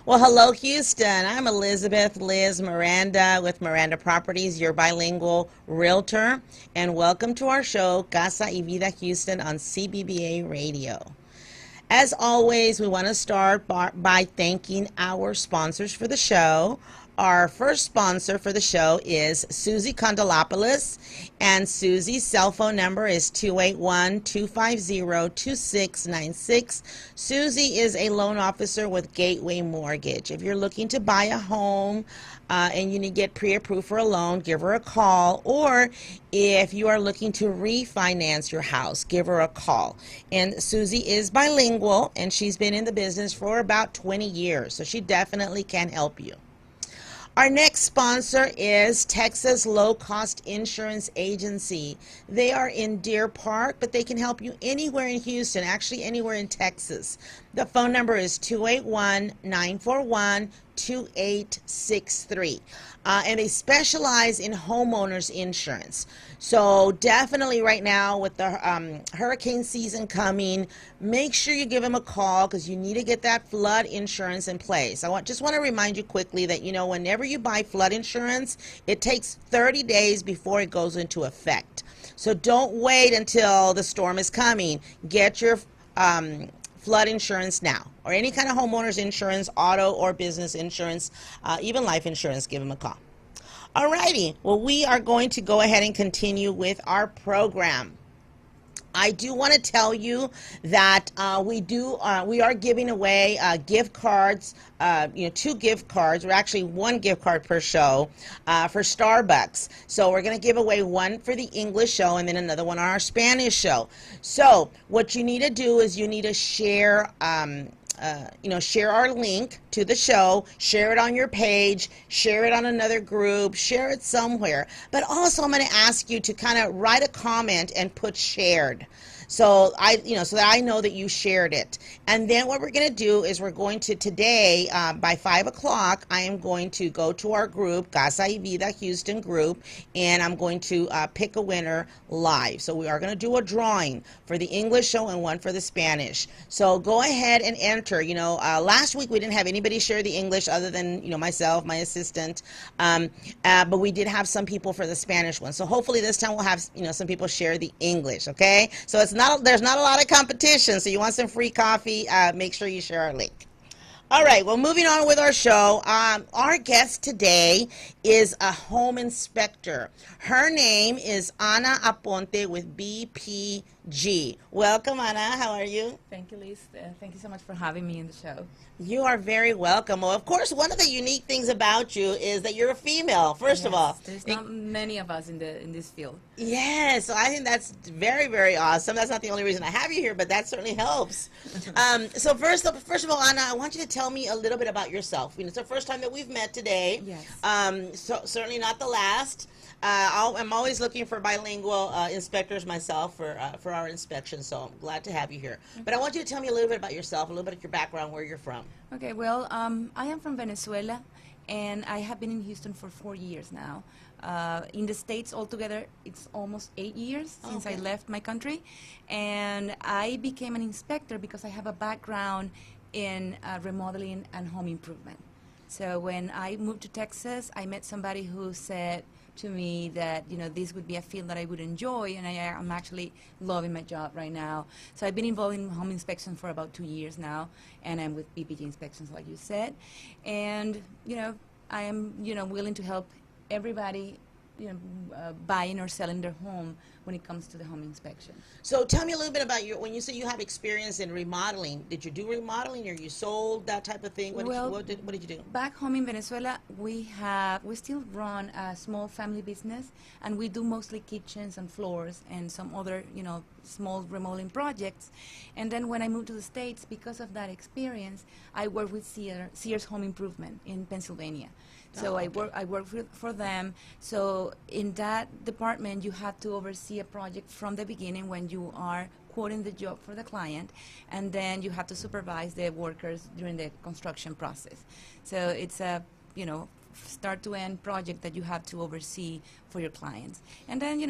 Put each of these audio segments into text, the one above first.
Well, hello, Houston. I'm Elizabeth Liz Miranda with Miranda Properties, your bilingual realtor, and welcome to our show, Casa y Vida Houston on CBBA Radio. As always, we want to start by thanking our sponsors for the show. Our first sponsor for the show is Susie Condelopoulos, and Susie's cell phone number is 281-250-2696. Susie is a loan officer with Gateway Mortgage. If you're looking to buy a home and you need to get pre-approved for a loan, give her a call. Or if you are looking to refinance your house, give her a call. And Susie is bilingual, and she's been in the business for about 20 years, so she definitely can help you. Our next sponsor is Texas Low Cost Insurance Agency. They are in Deer Park, but they can help you anywhere in Houston, actually anywhere in Texas. The phone number is 281-941-2863. And they specialize in homeowners insurance. So definitely right now with the hurricane season coming, make sure you give them a call because you need to get that flood insurance in place. Just want to remind you quickly that, whenever you buy flood insurance, it takes 30 days before it goes into effect. So don't wait until the storm is coming. Get your flood insurance now, or any kind of homeowners insurance, auto or business insurance, even life insurance. Give them a call. Alrighty, well, we are going to go ahead and continue with our program. I do want to tell you that we are giving away gift cards, 2 gift cards, or actually 1 gift card per show for Starbucks. So we're going to give away one for the English show and then another one on our Spanish show. So what you need to do is you need to share share our link to the show, share it on your page, share it on another group, share it somewhere. But also I'm going to ask you to kind of write a comment and put shared. So so that I know that you shared it. And then what we're going to do is we're going to today, by 5 o'clock, I am going to go to our group, Casa y Vida Houston group, and I'm going to pick a winner live. So we are going to do a drawing for the English show and one for the Spanish. So go ahead and enter. Last week we didn't have anybody share the English other than, myself, my assistant. But we did have some people for the Spanish one. So hopefully this time we'll have, some people share the English, okay? So there's not a lot of competition, so you want some free coffee, make sure you share our link. All right, well, moving on with our show, our guest today is a home inspector. Her name is Ana Aponte with BPG. Welcome, Ana. How are you? Thank you, Liz. Thank you so much for having me in the show. You are very welcome. Well, of course, one of the unique things about you is that you're a female, first of all. There's not many of us in this field. Yes, so I think that's very, very awesome. That's not the only reason I have you here, but that certainly helps. So first of all, Ana, I want you to tell me a little bit about yourself. It's the first time that we've met today. Yes. So certainly not the last. I'm always looking for bilingual inspectors myself for our inspection, so I'm glad to have you here. But I want you to tell me a little bit about yourself, a little bit of your background, where you're from. Okay, well, I am from Venezuela, and I have been in Houston for 4 years now. In the States altogether, it's almost 8 years since I left my country, and I became an inspector because I have a background in remodeling and home improvement. So when I moved to Texas, I met somebody who said to me that this would be a field that I would enjoy, and I'm actually loving my job right now. So I've been involved in home inspection for about 2 years now, and I'm with BPG Inspections, like you said. And I am willing to help everybody buying or selling their home when it comes to the home inspection. So tell me a little bit about when you say you have experience in remodeling. Did you do remodeling, or you sold that type of thing? What did you do? Back home in Venezuela, we still run a small family business, and we do mostly kitchens and floors and some other small remodeling projects. And then when I moved to the States, because of that experience, I worked with Sears Home Improvement in Pennsylvania. So I work for them. So in that department, you have to oversee a project from the beginning when you are quoting the job for the client, and then you have to supervise the workers during the construction process. So it's a start to end project that you have to oversee for your clients. And then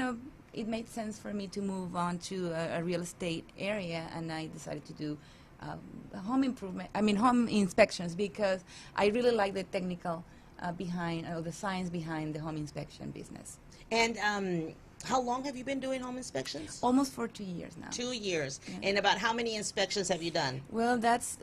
it made sense for me to move on to a real estate area, and I decided to do home inspections, because I really like the technical behind, or the science behind the home inspection business. And how long have you been doing home inspections? Almost for 2 years now. 2 years. Yeah. And about how many inspections have you done? Well, that's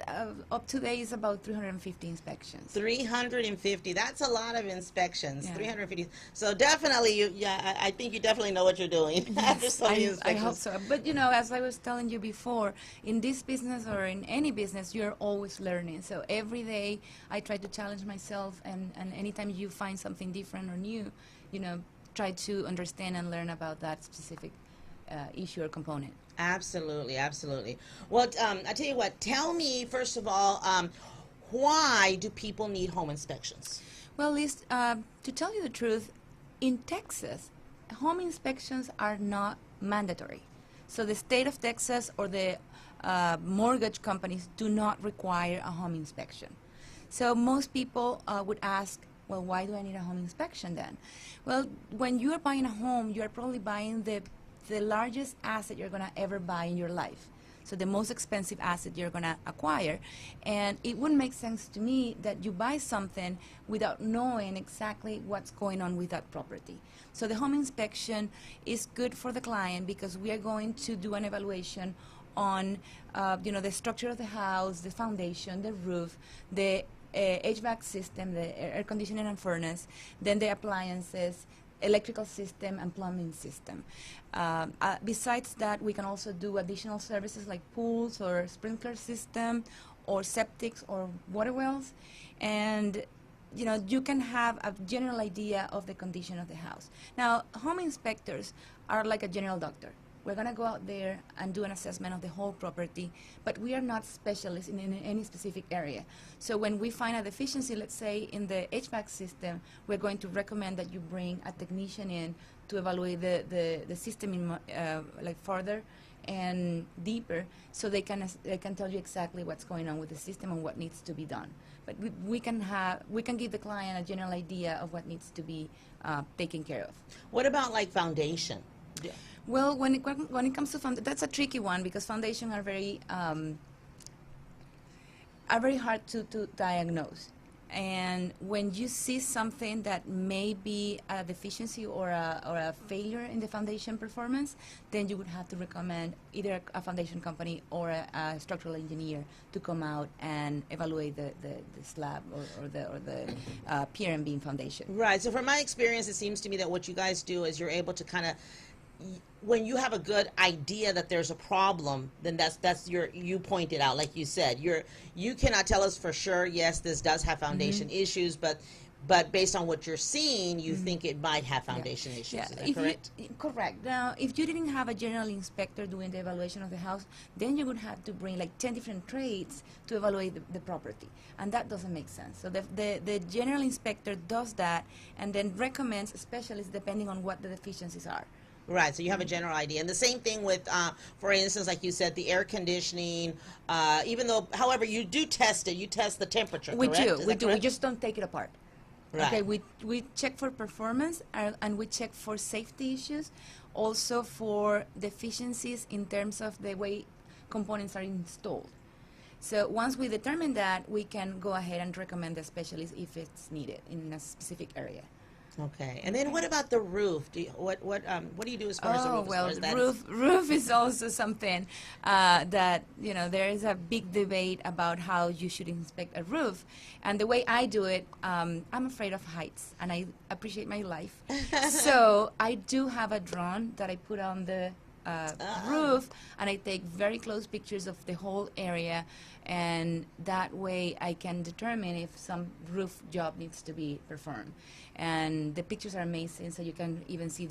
up to date is about 350 inspections. 350. That's a lot of inspections. Yeah. 350. So definitely, I think you definitely know what you're doing. After so many I inspections. hope so. But you know, as I was telling you before, in this business or in any business, you're always learning. So every day I try to challenge myself, and anytime you find something different or new, you know, try to understand and learn about that specific issue or component. Absolutely, absolutely. Well, I tell you what. Tell me first of all, why do people need home inspections? Well, Liz, to tell you the truth, in Texas, home inspections are not mandatory. So the state of Texas or the mortgage companies do not require a home inspection. So most people would ask, well, why do I need a home inspection then? Well, when you are buying a home, you are probably buying the largest asset you're going to ever buy in your life. So the most expensive asset you're going to acquire. And it wouldn't make sense to me that you buy something without knowing exactly what's going on with that property. So the home inspection is good for the client because we are going to do an evaluation on the structure of the house, the foundation, the roof, the HVAC system, the air conditioning and furnace, then the appliances, electrical system, and plumbing system. Besides that, we can also do additional services like pools or sprinkler system or septics or water wells. And you can have a general idea of the condition of the house. Now, home inspectors are like a general doctor. We're going to go out there and do an assessment of the whole property, but we are not specialists in any specific area. So when we find a deficiency, let's say in the HVAC system, we're going to recommend that you bring a technician in to evaluate the system in, further and deeper, so they can tell you exactly what's going on with the system and what needs to be done. But we can give the client a general idea of what needs to be taken care of. What about like foundation? Yeah. Well, when it comes to that's a tricky one because foundation are very hard to diagnose. And when you see something that may be a deficiency or a failure in the foundation performance, then you would have to recommend either a foundation company or a structural engineer to come out and evaluate the slab or the pier and beam foundation. Right. So from my experience, it seems to me that what you guys do is you're able to kind of, when you have a good idea that there's a problem, then that's you pointed out, like you said, you cannot tell us for sure, yes, this does have foundation issues, but based on what you're seeing, you think it might have foundation issues. Yeah. Is that correct? Correct. Now, if you didn't have a general inspector doing the evaluation of the house, then you would have to bring like 10 different trades to evaluate the property, and that doesn't make sense. So the general inspector does that and then recommends specialists depending on what the deficiencies are. Right, so you have a general idea. And the same thing with, for instance, like you said, the air conditioning, even though, however, you do test it, you test the temperature, We correct? do, we do. We just don't take it apart. Right. Okay, we check for performance and we check for safety issues, also for deficiencies in terms of the way components are installed. So once we determine that, we can go ahead and recommend the specialist if it's needed in a specific area. Okay, and then what about the roof? What do you do as far as the roof? Well, as far as that roof is also something that there is a big debate about how you should inspect a roof, and the way I do it, I'm afraid of heights, and I appreciate my life, so I do have a drone that I put on the roof, and I take very close pictures of the whole area, and that way I can determine if some roof job needs to be performed. And the pictures are amazing, so you can even see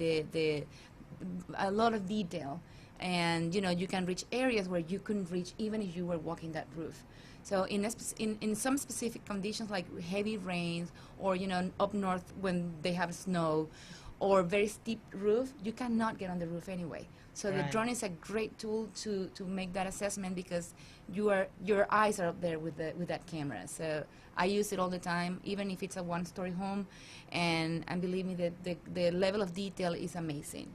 a lot of detail, and you can reach areas where you couldn't reach even if you were walking that roof. So in some specific conditions like heavy rains, or up north when they have snow, or very steep roof, you cannot get on the roof anyway. So Right. the drone is a great tool to make that assessment because your eyes are up there with that camera. So I use it all the time, even if it's a one-story home, and believe me, the level of detail is amazing.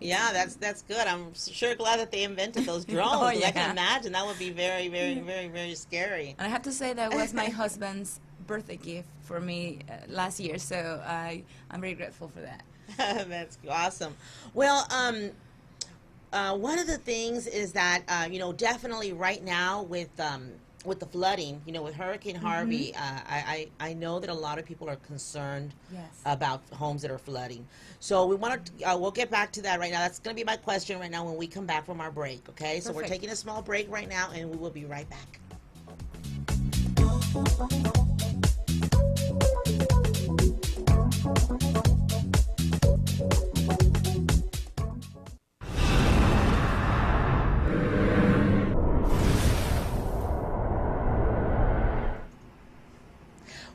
Yeah, that's good. I'm sure glad that they invented those drones. Oh 'Cause I can yeah. imagine that would be very, very, very, very scary. And I have to say that was my husband's birthday gift for me last year, so I'm very grateful for that. That's awesome. Well, one of the things is that definitely right now with the flooding, with Hurricane Mm-hmm. Harvey, I know that a lot of people are concerned Yes. about homes that are flooding. So we'll get back to that right now. That's going to be my question right now when we come back from our break. Okay, so we're Perfect. taking a small break right now, and we will be right back.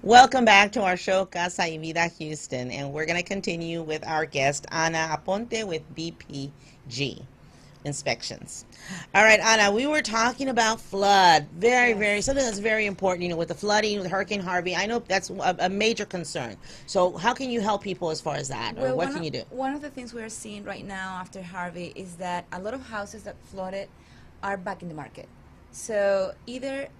Welcome back to our show, Casa y Vida Houston, and we're going to continue with our guest, Ana Aponte with BPG Inspections. All right, Ana, we were talking about flood. Yes. Something that's very important, with the flooding, with Hurricane Harvey. I know that's a major concern. So how can you help people as far as that, or Well, what can you do? one of the things we are seeing right now after Harvey is that a lot of houses that flooded are back in the market. So either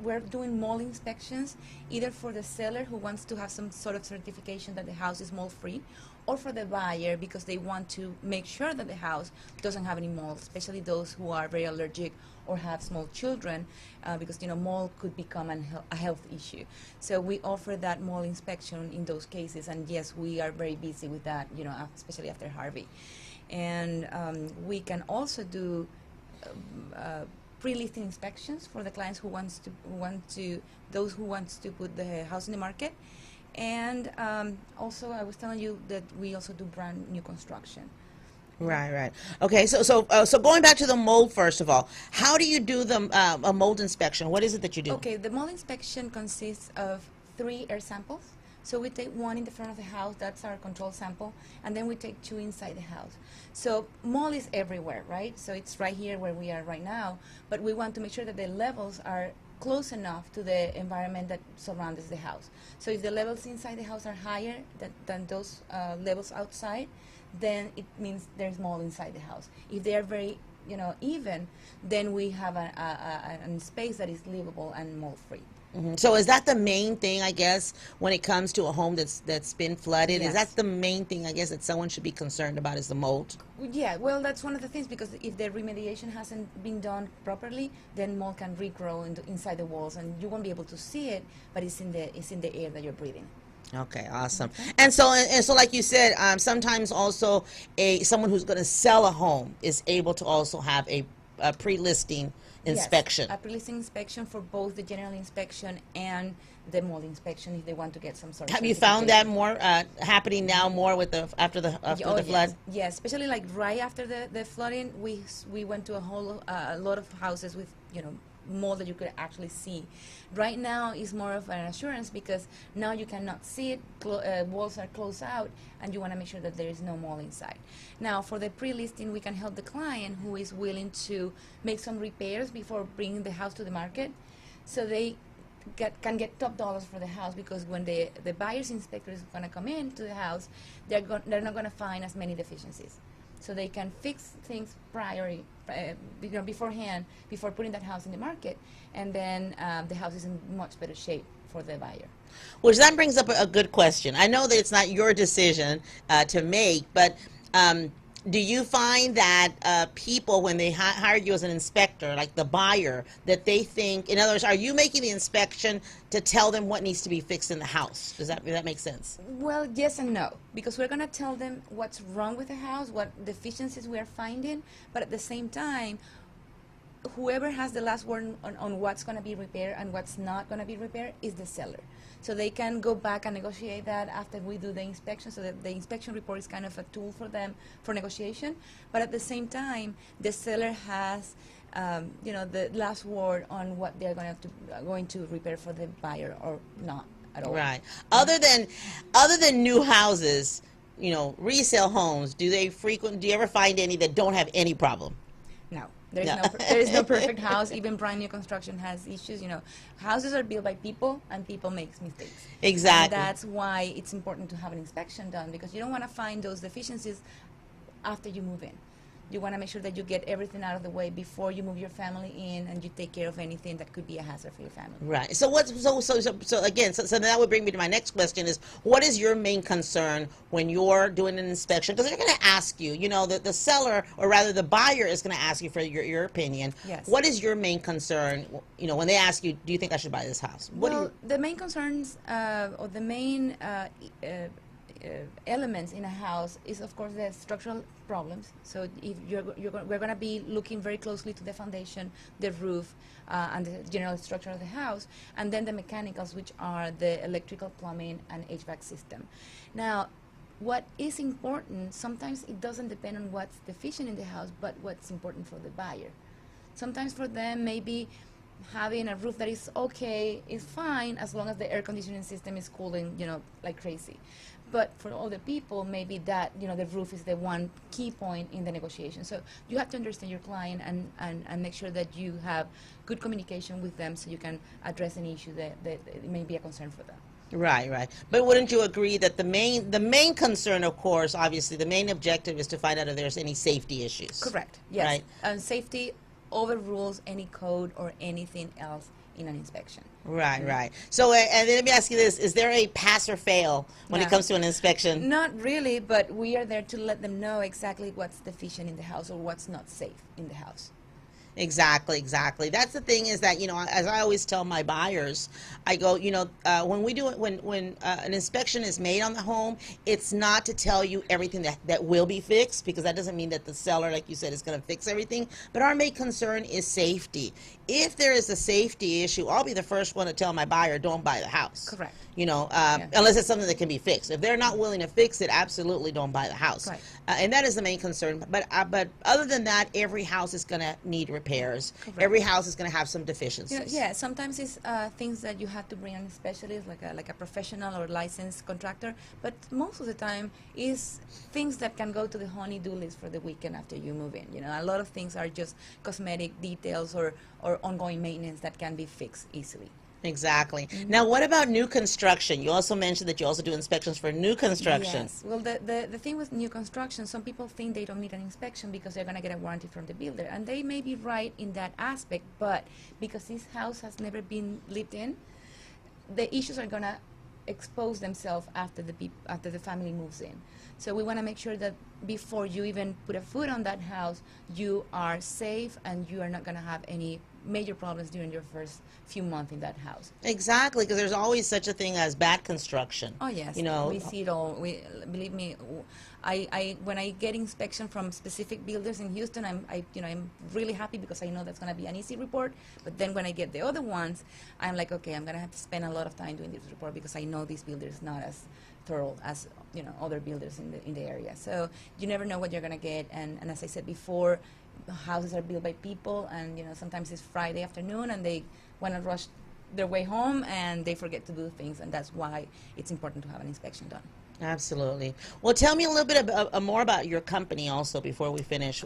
we're doing mold inspections, either for the seller who wants to have some sort of certification that the house is mold free, or for the buyer because they want to make sure that the house doesn't have any mold, especially those who are very allergic or have small children, because mold could become a health issue. So we offer that mold inspection in those cases, and yes, we are very busy with that, especially after Harvey. And we can also do pre-listing inspections for the clients who those who wants to put the house in the market. And also, I was telling you that we also do brand new construction. Right, right. Okay, so going back to the mold first of all, how do you do a mold inspection? What is it that you do? Okay, the mold inspection consists of 3 air samples. So we take 1 in the front of the house, that's our control sample, and then we take 2 inside the house. So mold is everywhere, right? So it's right here where we are right now, but we want to make sure that the levels are close enough to the environment that surrounds the house. So if the levels inside the house are higher than those levels outside, then it means there's mold inside the house. If they are very even, then we have a space that is livable and mold free. So is that the main thing, I guess, when it comes to a home that's been flooded? Is that Yes. the main thing, I guess, that someone should be concerned about is the mold? Yeah, well, that's one of the things, because if the remediation hasn't been done properly, then mold can regrow inside the walls, and you won't be able to see it, but it's in the air that you're breathing. Okay, awesome. Okay. And so, like you said, sometimes also someone who's going to sell a home is able to also have a pre-listing Yes, inspection. a pre-listing inspection for both the general inspection and the mold inspection if they want to get some sort of Have you found that certification. more happening now more with after Oh the flood? yes, yes. Especially like right after the flooding, we went to a lot of houses with mold that you could actually see. Right now is more of an assurance because now you cannot see it. Walls are closed out, and you want to make sure that there is no mold inside. Now for the pre-listing, we can help the client who is willing to make some repairs before bringing the house to the market, so they can get top dollars for the house, because when the buyer's inspector is going to come into the house, they're not going to find as many deficiencies. So they can fix things beforehand, before putting that house in the market, and then the house is in much better shape for the buyer. Which that brings up a good question. I know that it's not your decision to make, but do you find that people, when they hire you as an inspector, like the buyer, that they think, in other words, are you making the inspection to tell them what needs to be fixed in the house? Does that make sense? Well, yes and no, because we're going to tell them what's wrong with the house, what deficiencies we are finding, but at the same time, whoever has the last word on what's going to be repaired and what's not going to be repaired is the seller. So they can go back and negotiate that after we do the inspection, so that the inspection report is kind of a tool for them for negotiation. But at the same time, the seller has the last word on what they're going to repair for the buyer or not at all. Right. Other than new houses, resale homes, do you ever find any that don't have any problem? No, there is No. there is no perfect house. Even brand new construction has issues. Houses are built by people, and people make mistakes. Exactly. And that's why it's important to have an inspection done, because you don't want to find those deficiencies after you move in. You want to make sure that you get everything out of the way before you move your family in, and you take care of anything that could be a hazard for your family. Right. So again, so that would bring me to my next question: is what is your main concern when you're doing an inspection? Because they're going to ask you, the seller, or rather the buyer, is going to ask you for your opinion. Yes. What is your main concern? When they ask you, do you think I should buy this house? The main concerns or the main elements in a house is, of course, the structural problems. So if we're going to be looking very closely to the foundation, the roof, and the general structure of the house, and then the mechanicals, which are the electrical, plumbing, and HVAC system. Now, what is important, sometimes it doesn't depend on what's deficient in the house, but what's important for the buyer. Sometimes for them, maybe having a roof that is okay is fine as long as the air conditioning system is cooling, like crazy. But for other people, maybe that, the roof is the one key point in the negotiation. So you have to understand your client and make sure that you have good communication with them so you can address any issue that may be a concern for them. Right. But wouldn't you agree that the main concern, of course, obviously, the main objective is to find out if there's any safety issues? Correct. Yes. Right. And safety overrules any code or anything else in an inspection. Right. So, and then let me ask you this: is there a pass or fail when it comes to an inspection? Not really, but we are there to let them know exactly what's deficient in the house or what's not safe in the house. Exactly. That's the thing, is that, as I always tell my buyers, I go, when an inspection is made on the home, it's not to tell you everything that will be fixed, because that doesn't mean that the seller, like you said, is going to fix everything. But our main concern is safety. If there is a safety issue, I'll be the first one to tell my buyer, don't buy the house. Correct. Unless it's something that can be fixed. If they're not willing to fix it, absolutely don't buy the house. Right. And that is the main concern. But other than that, every house is going to need repairs. Correct. Every house is going to have some deficiencies. Sometimes it's things that you have to bring on a specialist, like a professional or licensed contractor. But most of the time is things that can go to the honey-do list for the weekend after you move in. A lot of things are just cosmetic details or ongoing maintenance that can be fixed easily. Exactly. Mm-hmm. Now, what about new construction? You also mentioned that you also do inspections for new construction. Yes. Well, the thing with new construction, some people think they don't need an inspection because they're going to get a warranty from the builder. And they may be right in that aspect, but because this house has never been lived in, the issues are going to expose themselves after the family moves in. So we want to make sure that before you even put a foot on that house, you are safe and you are not going to have any major problems during your first few months in that house. Exactly, because there's always such a thing as bad construction. Oh yes, we see it all. Believe me, when I get inspection from specific builders in Houston, I'm really happy because I know that's going to be an easy report. But then when I get the other ones, I'm like, okay, I'm going to have to spend a lot of time doing this report because I know this builder is not as thorough as other builders in the area. So you never know what you're going to get. And as I said before, houses are built by people, and sometimes it's Friday afternoon and they want to rush their way home and they forget to do things, and that's why it's important to have an inspection done. Absolutely. Well, tell me a little bit more about your company also before we finish.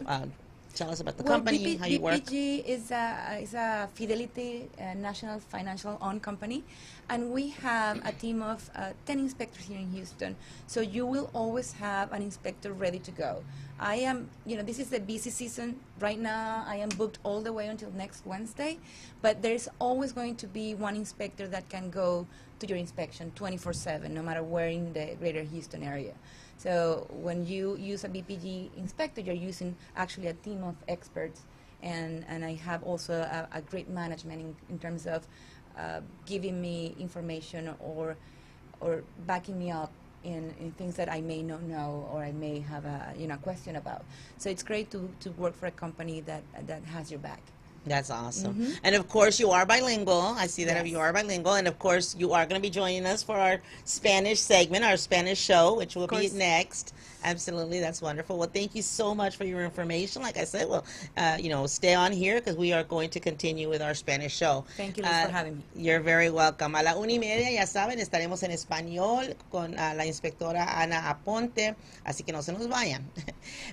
Tell us about the company, how you work. BPG is a Fidelity National Financial owned company, and we have a team of 10 inspectors here in Houston. So you will always have an inspector ready to go. I am, this is the busy season right now. I am booked all the way until next Wednesday, but there's always going to be one inspector that can go to your inspection 24/7, no matter where in the greater Houston area. So when you use a BPG inspector, you're using actually a team of experts, and I have also a great management in terms of giving me information or backing me up in things that I may not know or I may have a question about. So it's great to work for a company that has your back. That's awesome. Mm-hmm. And of course, you are bilingual. I see that Yes. you are bilingual. And of course, you are going to be joining us for our Spanish segment, our Spanish show, which will be next. Absolutely. That's wonderful. Well, thank you so much for your information. Like I said, well, stay on here because we are going to continue with our Spanish show. Thank you, Liz, for having me. You're very welcome. A la 1:30, ya saben, estaremos en español con la inspectora Ana Aponte, así que no se nos vayan.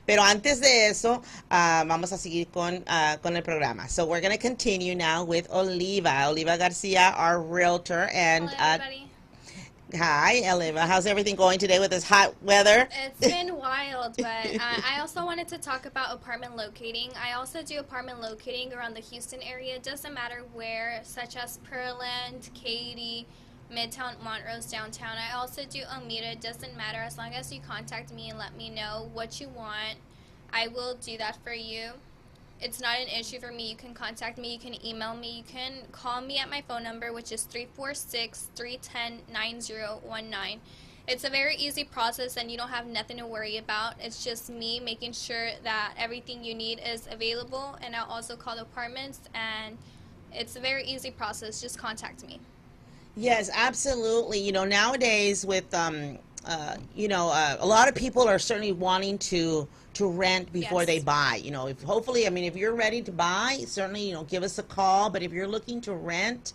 Pero antes de eso, vamos a seguir con el programa. So we're going to continue now with Oliva Garcia, our realtor. And hello, everybody. Hi, Olivia. How's everything going today with this hot weather? It's been wild, but I also wanted to talk about apartment locating. I also do apartment locating around the Houston area. It doesn't matter where, such as Pearland, Katy, Midtown, Montrose, downtown. I also do Omita. It doesn't matter as long as you contact me and let me know what you want. I will do that for you. It's not an issue for me. You can contact me, you can email me, you can call me at my phone number, which is 346-310-9019. It's a very easy process and you don't have nothing to worry about. It's just me making sure that everything you need is available, and I'll also call the apartments, and it's a very easy process. Just contact me. Yes, absolutely. Nowadays with a lot of people are certainly wanting to rent before they Yes. buy. If hopefully, I mean, if you're ready to buy, certainly, give us a call. But if you're looking to rent,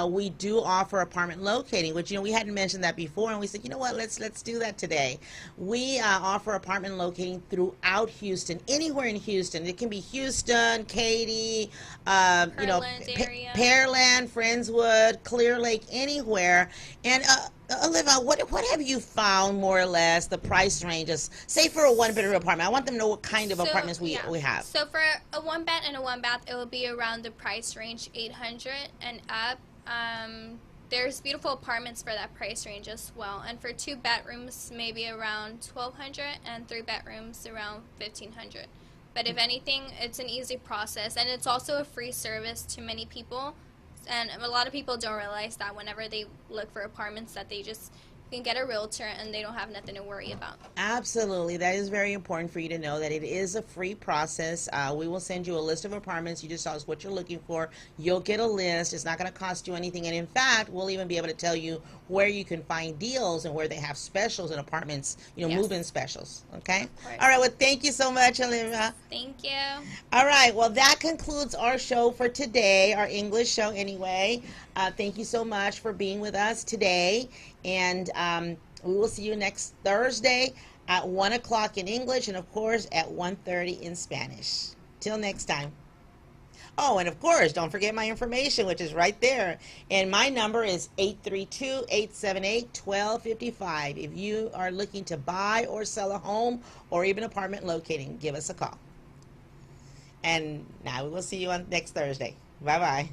we do offer apartment locating, which we hadn't mentioned that before, and we said, what, let's do that today. We offer apartment locating throughout Houston, anywhere in Houston. It can be Houston, Katy, Pearland area. Pearland, Friendswood, Clear Lake, anywhere. And Olivia, what have you found more or less the price ranges? Say for a one-bedroom apartment. I want them to know what kind of apartments we have. So for a one bed and a one bath, it will be around the price range 800 and up. There's beautiful apartments for that price range as well. And for two bedrooms, maybe around 1200, and three bedrooms around 1500. But if anything, it's an easy process, and it's also a free service to many people. And a lot of people don't realize that whenever they look for apartments, that they just can get a realtor and they don't have nothing to worry about. Absolutely. That is very important for you to know that it is a free process. We will send you a list of apartments. You just tell us what you're looking for. You'll get a list. It's not going to cost you anything. And in fact, we'll even be able to tell you where you can find deals and where they have specials in apartments, Yes. move-in specials. Okay? Of course. All right. Well, thank you so much, Olivia. Thank you. All right. Well, that concludes our show for today, our English show anyway. Thank you so much for being with us today. And we will see you next Thursday at 1 o'clock in English and, of course, at 1:30 in Spanish. Till next time. Oh, and of course, don't forget my information, which is right there. And my number is 832-878-1255. If you are looking to buy or sell a home or even apartment locating, give us a call. And now we will see you on next Thursday. Bye-bye.